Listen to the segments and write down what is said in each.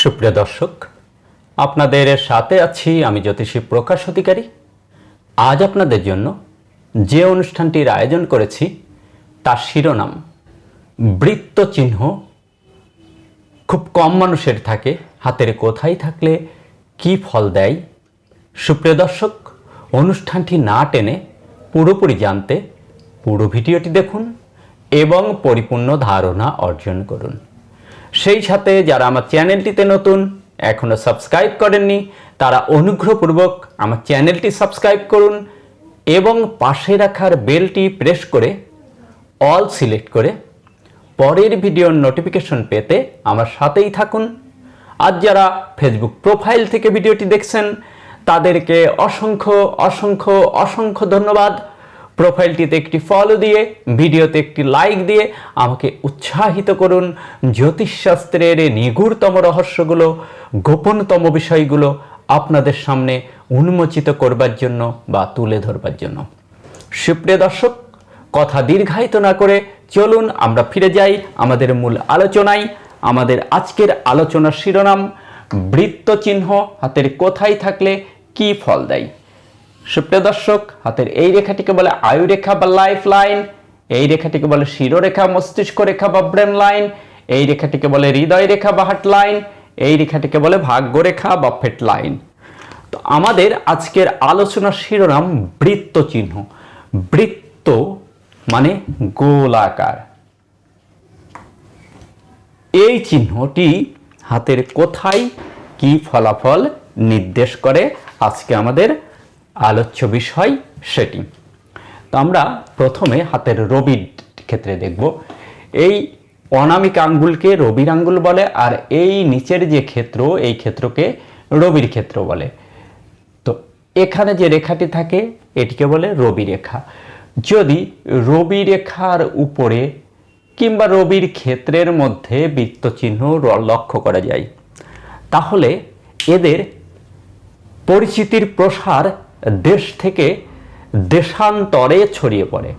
সুপ্রিয় দর্শক, আপনাদের সাথে আছি আমি জ্যোতিষী প্রকাশ অধিকারী। আজ আপনাদের জন্য যে অনুষ্ঠানটির আয়োজন করেছি তার শিরোনাম বৃত্ত চিহ্ন খুব কম মানুষের থাকে, হাতের কোথায় থাকলে কি ফল দেয়। সুপ্রিয় দর্শক, অনুষ্ঠানটি না টেনে পুরোপুরি জানতে পুরো ভিডিওটি দেখুন এবং পরিপূর্ণ ধারণা অর্জন করুন। সেই সাথে যারা আমার চ্যানেলটিতে নতুন, এখনও সাবস্ক্রাইব করেননি, তারা অনুগ্রহপূর্বক আমার চ্যানেলটি সাবস্ক্রাইব করুন এবং পাশে রাখার বেলটি প্রেস করে অল সিলেক্ট করে পরের ভিডিওর নোটিফিকেশন পেতে আমার সাথেই থাকুন। আজ যারা ফেসবুক প্রোফাইল থেকে ভিডিওটি দেখছেন তাদেরকে অসংখ্য অসংখ্য অসংখ্য ধন্যবাদ। প্রোফাইলটিতে একটি ফলো দিয়ে, ভিডিওতে একটি লাইক দিয়ে আমাকে উৎসাহিত করুন জ্যোতিষশাস্ত্রের নিগূঢ়তম রহস্যগুলো, গোপনতম বিষয়গুলো আপনাদের সামনে উন্মোচিত করবার জন্য বা তুলে ধরবার জন্য। সুপ্রিয় দর্শক, কথা দীর্ঘায়িত না করে চলুন আমরা ফিরে যাই আমাদের মূল আলোচনায়। আমাদের আজকের আলোচনার শিরোনাম বৃত্ত চিহ্ন হাতের কোথায় থাকলে কি ফল দেয়। সুপ্রিয় দর্শক, হাতের এই রেখাটিকে বলে আয়ু রেখা বা লাইফ লাইন, এই রেখাটিকে বলে শিরোরেখা, মস্তিষ্ক রেখা বা ব্রেন লাইন, এই রেখাটিকে বলে হৃদয় রেখা বা হার্ট লাইন, এই রেখাটিকে বলে ভাগ্য রেখা বা ফেট লাইন। তো আমাদের আজকের আলোচনার শিরোনাম বৃত্ত চিহ্ন। বৃত্ত মানে গোলাকার। এই চিহ্নটি হাতের কোথায় কি ফলাফল নির্দেশ করে, আজকে আমাদের আলোচ্য বিষয় সেটি। তো আমরা প্রথমে হাতের রবির ক্ষেত্রে দেখব। এই অনামিক আঙ্গুলকে রবির আঙ্গুল বলে, আর এই নিচের যে ক্ষেত্র, এই ক্ষেত্রকে রবির ক্ষেত্র বলে। তো এখানে যে রেখাটি থাকে এটিকে বলে রবি রেখা। যদি রবি রেখার উপরে কিংবা রবির ক্ষেত্রের মধ্যে বৃত্ত চিহ্ন লক্ষ্য করা যায়, তাহলে এদের পরিচিতির প্রসার দেশ থেকে দেশান্তরে ছড়িয়ে পড়ে।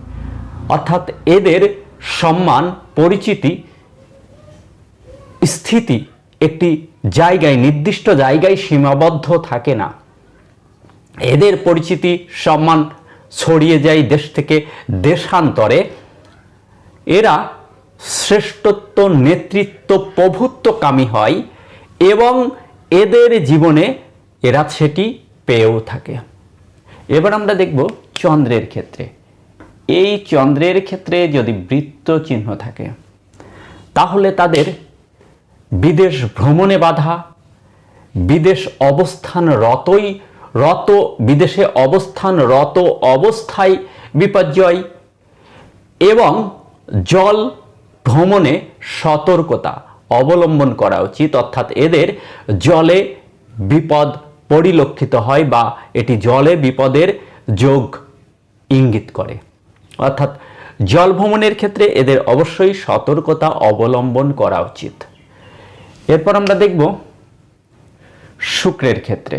অর্থাৎ এদের সম্মান, পরিচিতি, স্থিতি একটি জায়গায়, নির্দিষ্ট জায়গায় সীমাবদ্ধ থাকে না। এদের পরিচিতি, সম্মান ছড়িয়ে যায় দেশ থেকে দেশান্তরে। এরা শ্রেষ্ঠত্ব, নেতৃত্ব, প্রভুত্বকামী হয় এবং এদের জীবনে এরা সেটি পেয়েও থাকে। এবার আমরা দেখব চন্দ্রের ক্ষেত্রে। এই চন্দ্রের ক্ষেত্রে যদি বৃত্ত চিহ্ন থাকে তাহলে তাদের বিদেশ ভ্রমণে বাধা, বিদেশে অবস্থানরত অবস্থায় বিপর্যয় এবং জল ভ্রমণে সতর্কতা অবলম্বন করা উচিত। অর্থাৎ এদের জলে বিপদ পরিলক্ষিত হয় বা এটি জলে বিপদের যোগ ইঙ্গিত করে। অর্থাৎ জল ভ্রমণের ক্ষেত্রে এদের অবশ্যই সতর্কতা অবলম্বন করা উচিত। এরপর আমরা দেখব শুক্রের ক্ষেত্রে।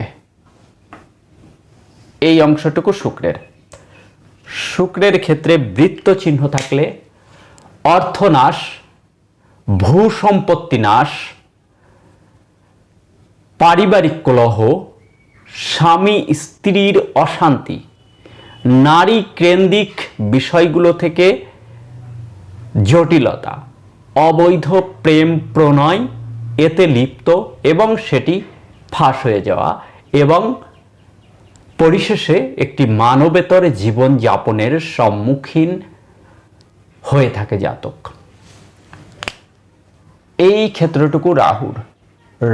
এই অংশটুকু শুক্রের ক্ষেত্রে বৃত্ত চিহ্ন থাকলে অর্থনাশ, ভূসম্পত্তি নাশ, পারিবারিক কলহ, স্বামী স্ত্রীর অশান্তি, নারী কেন্দ্রিক বিষয়গুলো থেকে জটিলতা, অবৈধ প্রেম প্রণয় এতে লিপ্ত এবং সেটি ফাঁস হয়ে যাওয়া এবং পরিশেষে একটি মানবেতর জীবনযাপনের সম্মুখীন হয়ে থাকে জাতক। এই ক্ষেত্রটুকু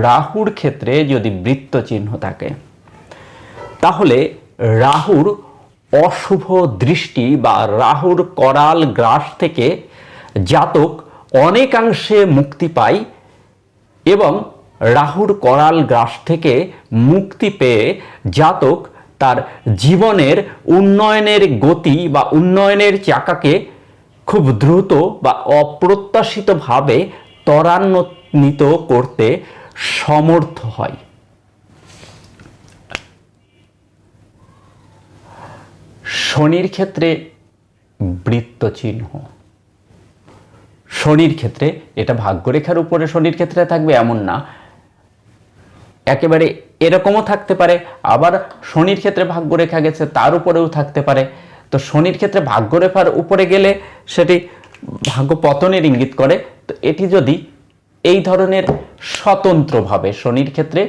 রাহুর ক্ষেত্রে যদি বৃত্ত চিহ্ন থাকে তাহলে রাহুর অশুভ দৃষ্টি বা রাহুর করাল গ্রাস থেকে জাতক অনেকাংশে মুক্তি পায় এবং রাহুর করাল গ্রাস থেকে মুক্তি পেয়ে জাতক তার জীবনের উন্নয়নের গতি বা উন্নয়নের চাকাকে খুব দ্রুত বা অপ্রত্যাশিতভাবে ত্বরান্বিত করতে সমর্থ হয়। শনির ক্ষেত্রে বৃত্ত চিহ্ন। শনির ক্ষেত্রে এটা ভাগ্যরেখার উপরে শনির ক্ষেত্রে থাকবে এমন না, একেবারে এরকমও থাকতে পারে, আবার শনির ক্ষেত্রে ভাগ্যরেখা গেছে তার উপরেও থাকতে পারে। তো শনির ক্ষেত্রে ভাগ্যরেখার উপরে গেলে সেটি ভাগ্য পতনের ইঙ্গিত করে। তো এটি যদি এই ধরনের স্বতন্ত্রভাবে শনির ক্ষেত্রে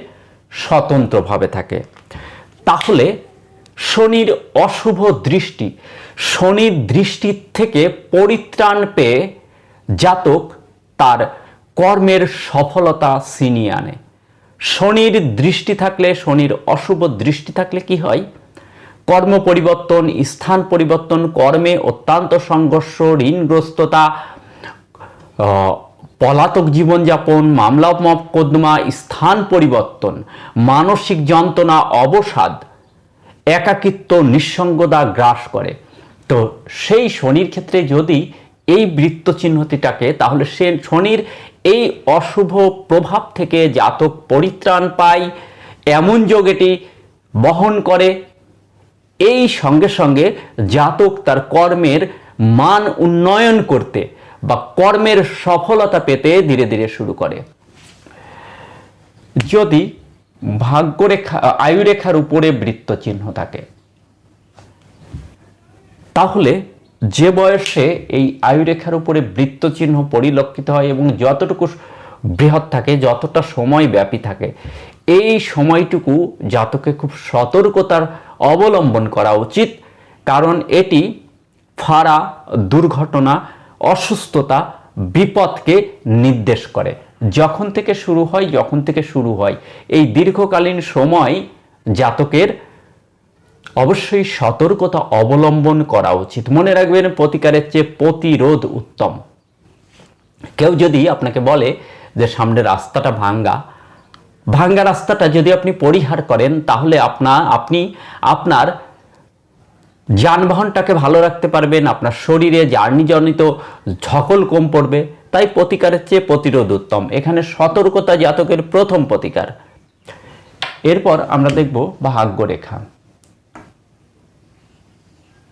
স্বতন্ত্রভাবে থাকে, তাহলে শনির অশুভ দৃষ্টি, শনির দৃষ্টি থেকে পরিত্রাণ পেয়ে জাতক তার কর্মের সফলতা ছিনিয়ে আনে। শনির দৃষ্টি থাকলে, শনির অশুভ দৃষ্টি থাকলে কি হয়? কর্ম পরিবর্তন, স্থান পরিবর্তন, কর্মে অত্যন্ত সংঘর্ষ, ঋণগ্রস্ততা, পলাতক জীবনযাপন, মামলা মোকদ্দমা, স্থান পরিবর্তন, মানসিক যন্ত্রণা, অবসাদ, একাকিত্ব, নিঃসঙ্গতা গ্রাস করে। তো সেই শনির ক্ষেত্রে যদি এই বৃত্ত চিহ্নটি থাকে, তাহলে সে শনির এই অশুভ প্রভাব থেকে জাতক পরিত্রাণ পায়, এমন যোগ এটি বহন করে। এই সঙ্গে সঙ্গে জাতক তার কর্মের মান উন্নয়ন করতে বা কর্মের সফলতা পেতে ধীরে ধীরে শুরু করে। যদি ভাগ্যরেখা, আয়ুরেখার উপরে বৃত্ত চিহ্ন থাকে, তাহলে যে বয়সে এই আয়ুরেখার উপরে বৃত্ত চিহ্ন পরিলক্ষিত হয় এবং যতটুকু বৃহৎ থাকে, যতটা সময় ব্যাপী থাকে, এই সময়টুকু জাতকে খুব সতর্কতার অবলম্বন করা উচিত। কারণ এটি ফাঁড়া, দুর্ঘটনা, অসুস্থতা, বিপদকে নির্দেশ করে। যখন থেকে শুরু হয় এই দীর্ঘকালীন সময় জাতকের অবশ্যই সতর্কতা অবলম্বন করা উচিত। মনে রাখবেন, প্রতিকারের চেয়ে প্রতিরোধ উত্তম। কেউ যদি আপনাকে বলে যে সামনে রাস্তাটা ভাঙ্গা রাস্তাটা যদি আপনি পরিহার করেন, তাহলে আপনি আপনার যানবাহনটাকে ভালো রাখতে পারবেন, আপনার শরীরে জার্নিজনিত ঝকল কম পড়বে। তাই প্রতিকারের চেয়ে প্রতিরোধ উত্তম। এখানে সতর্কতা জাতকের প্রথম প্রতিকার। এরপর আমরা দেখব ভাগ্যরেখা।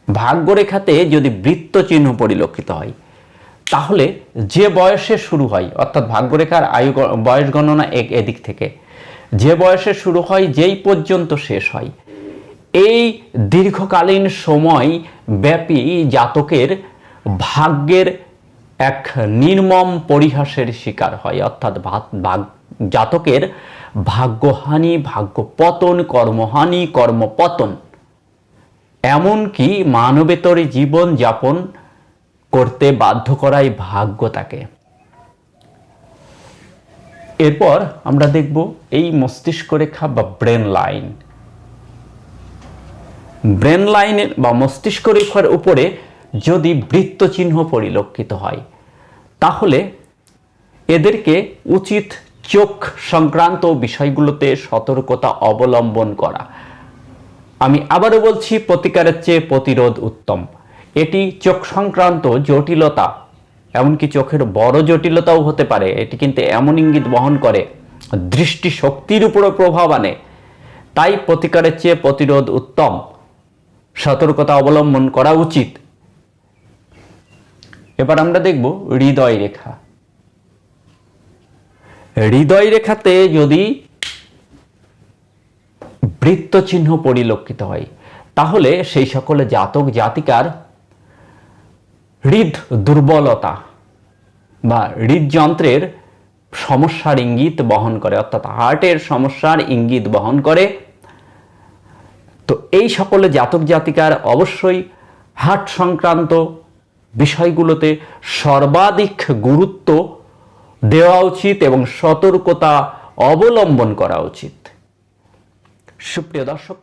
ভাগ্যরেখাতে যদি বৃত্ত চিহ্ন পরিলক্ষিত হয়, তাহলে যে বয়সে শুরু হয়, অর্থাৎ ভাগ্যরেখার বয়স গণনা এদিক থেকে, যে বয়সে শুরু হয় যেই পর্যন্ত শেষ হয়, এই দীর্ঘকালীন সময় ব্যাপী জাতকের ভাগ্যের এক নির্মম পরিহাসের শিকার হয়। অর্থাৎ জাতকের ভাগ্যহানি, ভাগ্য পতন, কর্মহানি, কর্মপতন, এমনকি মানবেতর জীবন যাপন করতে বাধ্য করাই ভাগ্য তাকে। এরপর আমরা দেখব এই মস্তিষ্ক রেখা বা ব্রেন লাইন। ব্রেন লাইনের বা মস্তিষ্ক রেখার উপরে যদি বৃত্ত চিহ্ন পরিলক্ষিত হয়, তাহলে এদেরকে উচিত চোখ সংক্রান্ত বিষয়গুলোতে সতর্কতা অবলম্বন করা। আমি আবারও বলছি, প্রতিকারের চেয়ে প্রতিরোধ উত্তম। এটি চোখ সংক্রান্ত জটিলতা, এমনকি চোখের বড় জটিলতাও হতে পারে। এটি কিন্তু এমন ইঙ্গিত বহন করে, দৃষ্টি শক্তির উপরও প্রভাব আনে। তাই প্রতিকারের চেয়ে প্রতিরোধ উত্তম, সতর্কতা অবলম্বন করা উচিত। এবার আমরা দেখব হৃদয় রেখা। হৃদয় রেখাতে যদি বৃত্ত চিহ্ন পরিলক্ষিত হয়, তাহলে সেই সকল জাতক জাতিকার হৃদ দুর্বলতা বা হৃদযন্ত্রের সমস্যার ইঙ্গিত বহন করে, অর্থাৎ হার্টের সমস্যার ইঙ্গিত বহন করে। তো এই সকল জাতক জাতিকার অবশ্যই হার্ট সংক্রান্ত বিষয়গুলোতে সর্বাধিক গুরুত্ব দেওয়া উচিত এবং সতর্কতা অবলম্বন করা উচিত। সুপ্রিয় দর্শক,